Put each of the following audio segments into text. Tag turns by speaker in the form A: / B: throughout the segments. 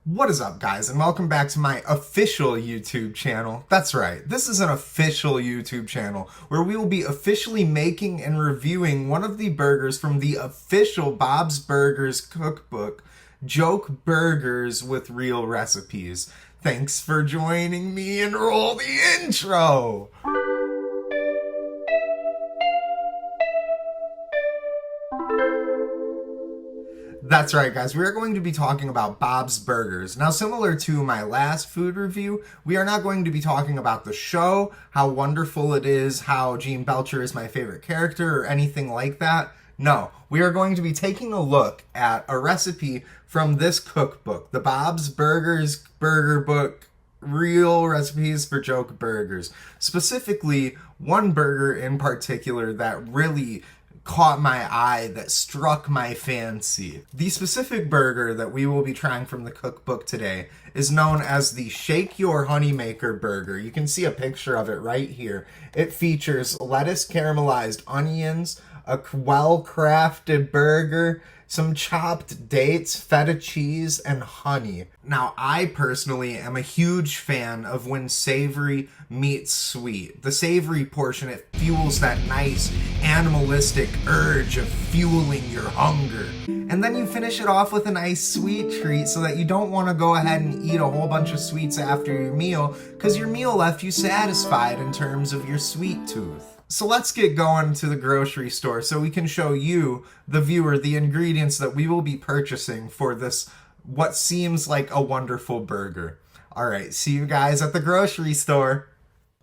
A: What is up, guys, and welcome back to my official YouTube channel. That's right, this is an official YouTube channel where we will be officially making and reviewing one of the burgers from the official Bob's Burgers cookbook, Joke Burgers with Real Recipes. Thanks for joining me, and roll the intro! That's right, guys. We are going to be talking about Bob's Burgers. Now, similar to my last food review, we are not going to be talking about the show, how wonderful it is, how Gene Belcher is my favorite character, or anything like that. No, we are going to be taking a look at a recipe from this cookbook, the Bob's Burgers Burger Book, Real Recipes for Joke Burgers. Specifically, one burger in particular that really caught my eye, that struck my fancy. The specific burger that we will be trying from the cookbook today is known as the Shake Your Honeymaker burger. You can see a picture of it right here. It features lettuce, caramelized onions, a well-crafted burger, some chopped dates, feta cheese, and honey. Now, I personally am a huge fan of when savory meets sweet. The savory portion, it fuels that nice animalistic urge of fueling your hunger. And then you finish it off with a nice sweet treat so that you don't want to go ahead and eat a whole bunch of sweets after your meal, because your meal left you satisfied in terms of your sweet tooth. So let's get going to the grocery store so we can show you, the viewer, the ingredients that we will be purchasing for this, what seems like a wonderful burger. Alright, see you guys at the grocery store.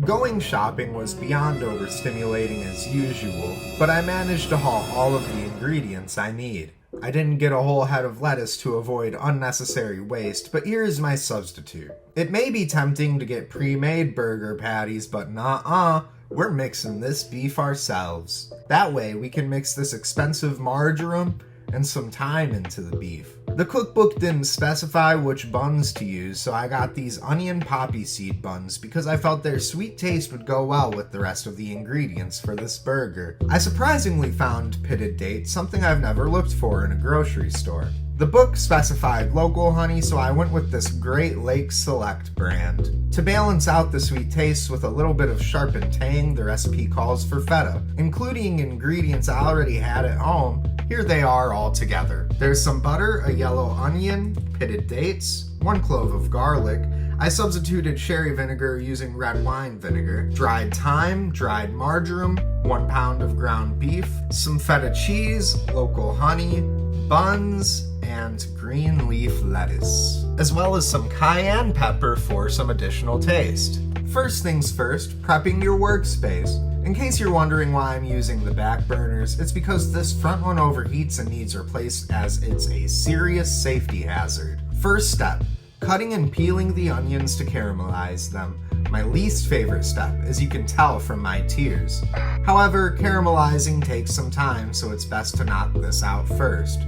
A: Going shopping was beyond overstimulating as usual, but I managed to haul all of the ingredients I need. I didn't get a whole head of lettuce to avoid unnecessary waste, but here's my substitute. It may be tempting to get pre-made burger patties, but nuh-uh. We're mixing this beef ourselves. That way we can mix this expensive marjoram and some thyme into the beef. The cookbook didn't specify which buns to use, so I got these onion poppy seed buns because I felt their sweet taste would go well with the rest of the ingredients for this burger. I surprisingly found pitted dates, something I've never looked for in a grocery store. The book specified local honey, so I went with this Great Lakes Select brand. To balance out the sweet taste with a little bit of sharpened tang, the recipe calls for feta. Including ingredients I already had at home, here they are all together. There's some butter, a yellow onion, pitted dates, 1 clove of garlic. I substituted sherry vinegar using red wine vinegar, dried thyme, dried marjoram, 1 pound of ground beef, some feta cheese, local honey, buns, and green leaf lettuce, as well as some cayenne pepper for some additional taste. First things first, prepping your workspace. In case you're wondering why I'm using the back burners, it's because this front one overheats and needs replaced, as it's a serious safety hazard. First step, cutting and peeling the onions to caramelize them. My least favorite step, as you can tell from my tears. However, caramelizing takes some time, so it's best to knock this out first.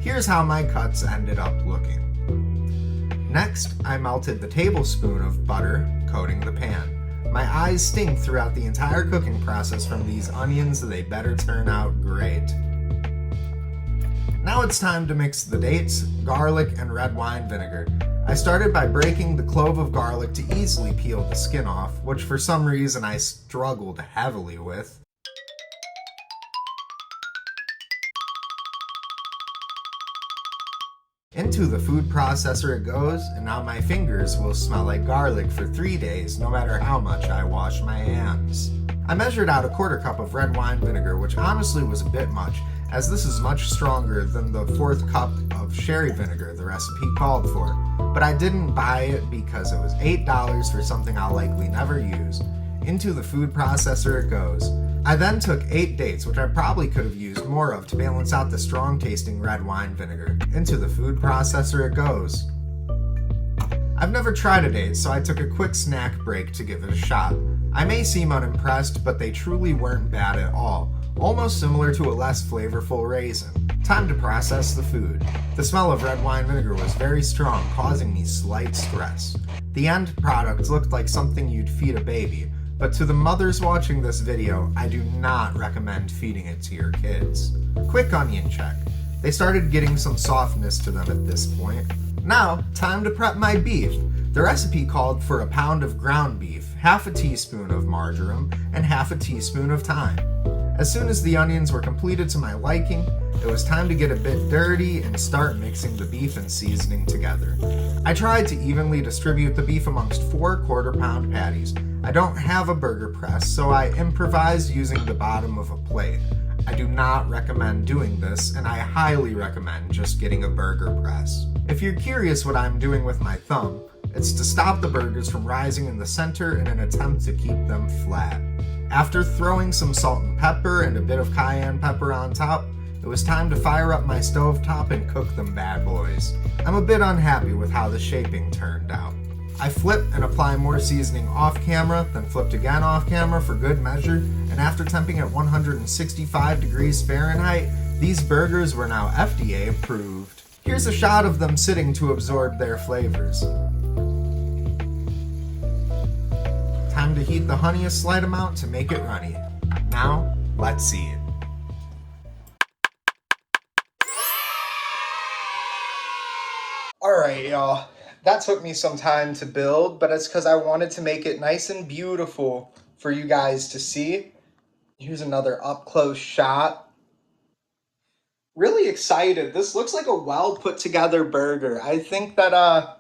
A: Here's how my cuts ended up looking. Next, I melted the tablespoon of butter, coating the pan. My eyes sting throughout the entire cooking process from these onions, they better turn out great. Now it's time to mix the dates, garlic, and red wine vinegar. I started by breaking the clove of garlic to easily peel the skin off, which for some reason I struggled heavily with. Into the food processor it goes, and now my fingers will smell like garlic for 3 days, no matter how much I wash my hands. I measured out a 1/4 cup of red wine vinegar, which honestly was a bit much, as this is much stronger than the 1/4 cup of sherry vinegar the recipe called for. But I didn't buy it because it was $8 for something I'll likely never use. Into the food processor it goes. I then took 8 dates, which I probably could have used more of to balance out the strong tasting red wine vinegar. Into the food processor it goes. I've never tried a date, so I took a quick snack break to give it a shot. I may seem unimpressed, but they truly weren't bad at all. Almost similar to a less flavorful raisin. Time to process the food. The smell of red wine vinegar was very strong, causing me slight stress. The end product looked like something you'd feed a baby, but to the mothers watching this video, I do not recommend feeding it to your kids. Quick onion check. They started getting some softness to them at this point. Now, time to prep my beef. The recipe called for a pound of ground beef, half a teaspoon of marjoram, and half a teaspoon of thyme. As soon as the onions were completed to my liking, it was time to get a bit dirty and start mixing the beef and seasoning together. I tried to evenly distribute the beef amongst 4 quarter-pound patties. I don't have a burger press, so I improvised using the bottom of a plate. I do not recommend doing this, and I highly recommend just getting a burger press. If you're curious what I'm doing with my thumb, it's to stop the burgers from rising in the center in an attempt to keep them flat. After throwing some salt and pepper and a bit of cayenne pepper on top, it was time to fire up my stovetop and cook them bad boys. I'm a bit unhappy with how the shaping turned out. I flip and apply more seasoning off camera, then flipped again off camera for good measure, and after temping at 165 degrees Fahrenheit, these burgers were now FDA approved. Here's a shot of them sitting to absorb their flavors. Time to heat the honey a slight amount to make it runny. Now, let's see it. Alright, y'all. That took me some time to build, but it's because I wanted to make it nice and beautiful for you guys to see. Here's another up-close shot. Really excited. This looks like a well put together burger. I think that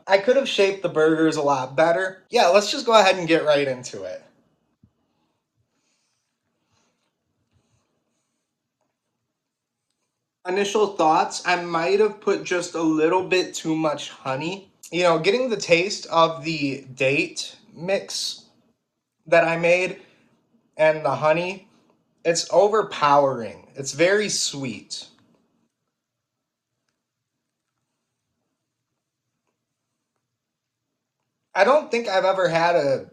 A: I could have shaped the burgers a lot better. Yeah, let's just go ahead and get right into it. Initial thoughts, I might have put just a little bit too much honey. You know, getting the taste of the date mix that I made and the honey, it's overpowering. It's very sweet. I don't think I've ever had a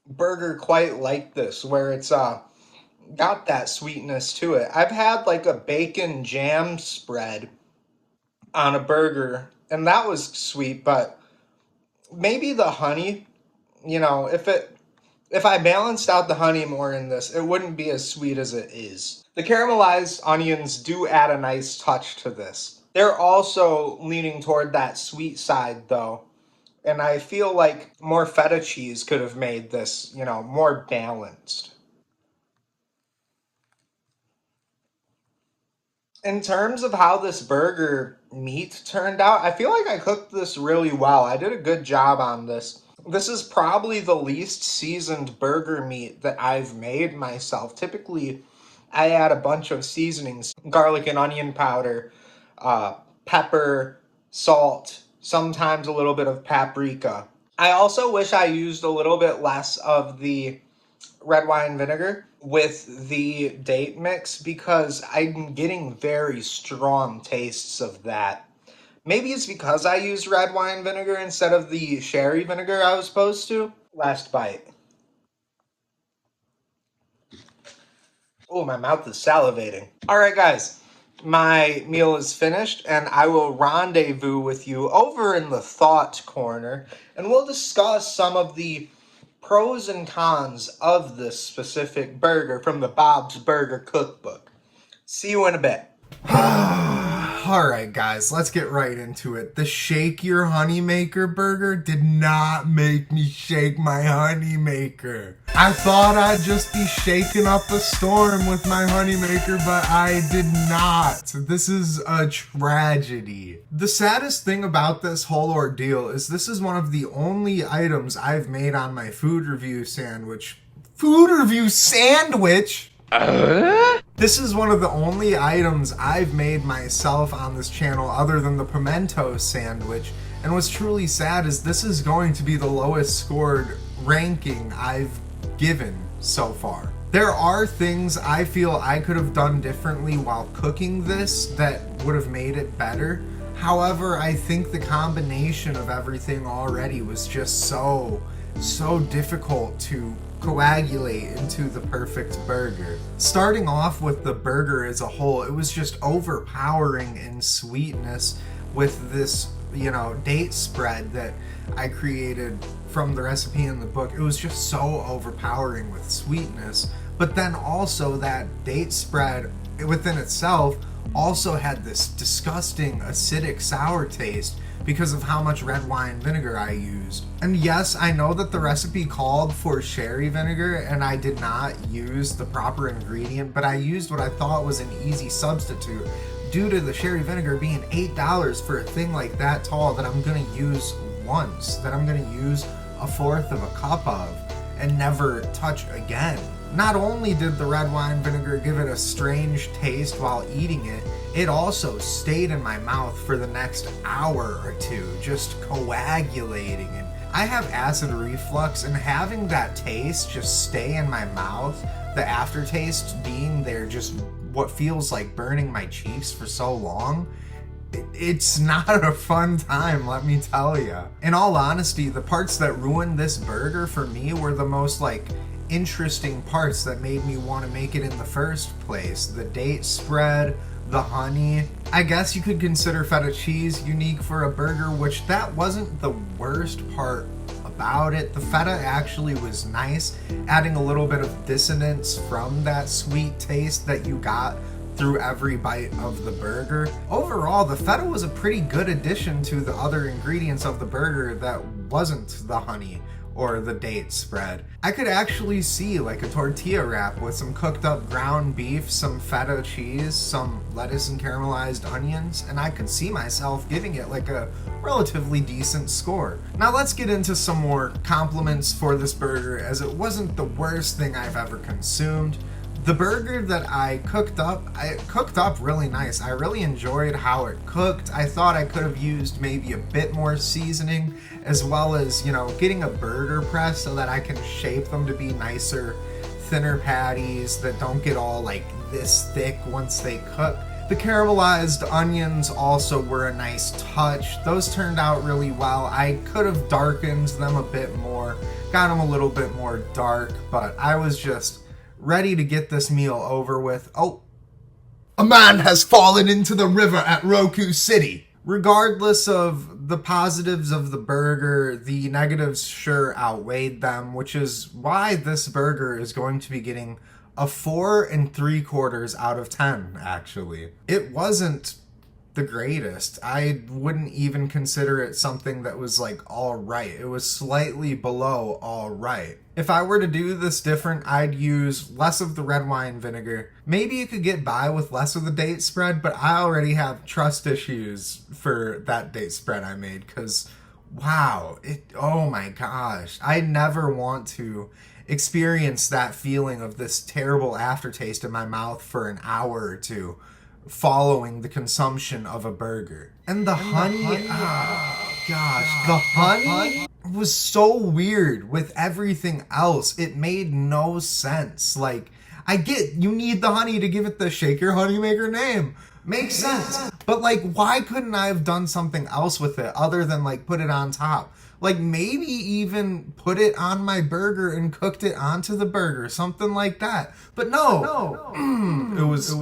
A: burger quite like this where it's got that sweetness to it. I've had like a bacon jam spread on a burger and that was sweet, but maybe the honey, you know, if I balanced out the honey more in this, it wouldn't be as sweet as it is. The caramelized onions do add a nice touch to this. They're also leaning toward that sweet side though. And I feel like more feta cheese could have made this, you know, more balanced. In terms of how this burger meat turned out, I feel like I cooked this really well. I did a good job on this. This is probably the least seasoned burger meat that I've made myself. Typically, I add a bunch of seasonings, garlic and onion powder, pepper, salt, sometimes a little bit of paprika. I also wish I used a little bit less of the red wine vinegar with the date mix because I'm getting very strong tastes of that. Maybe it's because I used red wine vinegar instead of the sherry vinegar I was supposed to. Last bite. Oh, my mouth is salivating. All right, guys. My meal is finished and I will rendezvous with you over in the thought corner and we'll discuss some of the pros and cons of this specific burger from the Bob's Burger Cookbook. See you in a bit. Alright guys, let's get right into it. The Shake Your Honeymaker burger did not make me shake my Honeymaker. I thought I'd just be shaking up a storm with my Honeymaker, but I did not. This is a tragedy. The saddest thing about this whole ordeal is this is one of the only items I've made on my food review sandwich. Food review sandwich? This is one of the only items I've made myself on this channel other than the pimento sandwich, and what's truly sad is this is going to be the lowest scored ranking I've given so far. There are things I feel I could have done differently while cooking this that would have made it better. However, I think the combination of everything already was just so difficult to coagulate into the perfect burger. Starting off with the burger as a whole, it was just overpowering in sweetness with this, you know, date spread that I created from the recipe in the book. It was just so overpowering with sweetness, but then also that date spread within itself also had this disgusting acidic sour taste because of how much red wine vinegar I used. And yes, I know that the recipe called for sherry vinegar and I did not use the proper ingredient, but I used what I thought was an easy substitute due to the sherry vinegar being $8 for a thing like that tall that I'm gonna use once, that I'm gonna use a fourth of a cup of and never touch again. Not only did the red wine vinegar give it a strange taste while eating it, it also stayed in my mouth for the next hour or two, just coagulating. And I have acid reflux, and having that taste just stay in my mouth, the aftertaste being there, just what feels like burning my cheeks for so long, it's not a fun time, let me tell you. In all honesty, the parts that ruined this burger for me were the most interesting parts that made me want to make it in the first place. The date spread, the honey. I guess you could consider feta cheese unique for a burger, which that wasn't the worst part about it. The feta actually was nice, adding a little bit of dissonance from that sweet taste that you got through every bite of the burger. Overall, the feta was a pretty good addition to the other ingredients of the burger that wasn't the honey or the date spread. I could actually see a tortilla wrap with some cooked up ground beef, some feta cheese, some lettuce and caramelized onions, and I could see myself giving it a relatively decent score. Now let's get into some more compliments for this burger, as it wasn't the worst thing I've ever consumed. The burger that I cooked up really nice. I really enjoyed how it cooked. I thought I could have used maybe a bit more seasoning, as well as, getting a burger press so that I can shape them to be nicer, thinner patties that don't get all this thick once they cook. The caramelized onions also were a nice touch. Those turned out really well. I could have darkened them a bit more, got them a little bit more dark, but I was just ready to get this meal over with. Oh, a man has fallen into the river at Roku City. Regardless of the positives of the burger, the negatives sure outweighed them, which is why this burger is going to be getting a 4 3/4 out of 10, actually. It wasn't the greatest. I wouldn't even consider it something that was all right. It was slightly below all right. If I were to do this different, I'd use less of the red wine vinegar. Maybe you could get by with less of the date spread, but I already have trust issues for that date spread I made, because wow, oh my gosh, I never want to experience that feeling of this terrible aftertaste in my mouth for an hour or two following the consumption of a burger. And the honey, oh gosh, the honey was so weird with everything else. It made no sense. I get you need the honey to give it the Shake Your Honeymaker name. Makes sense. But why couldn't I have done something else with it other than put it on top? Maybe even put it on my burger and cooked it onto the burger, something like that. But no. It was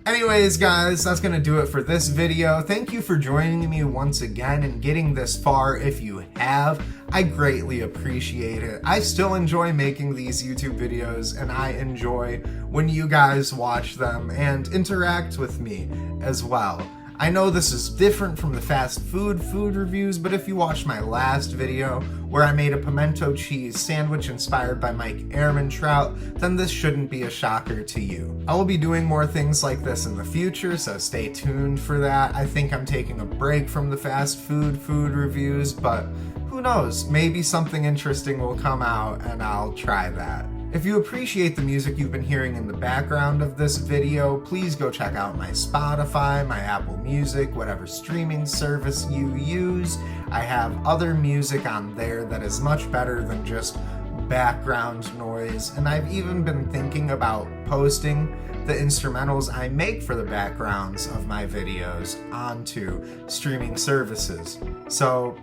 A: Anyways, guys, that's going to do it for this video. Thank you for joining me once again and getting this far if you have. I greatly appreciate it. I still enjoy making these YouTube videos, and I enjoy when you guys watch them and interact with me as well. I know this is different from the fast food reviews, but if you watched my last video where I made a pimento cheese sandwich inspired by Mike Ehrmantraut, then this shouldn't be a shocker to you. I will be doing more things like this in the future, so stay tuned for that. I think I'm taking a break from the fast food reviews, but who knows? Maybe something interesting will come out and I'll try that. If you appreciate the music you've been hearing in the background of this video, please go check out my Spotify, my Apple Music, whatever streaming service you use. I have other music on there that is much better than just background noise, and I've even been thinking about posting the instrumentals I make for the backgrounds of my videos onto streaming services. So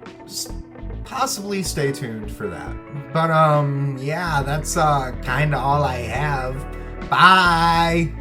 A: possibly stay tuned for that. But yeah, that's kinda all I have. Bye!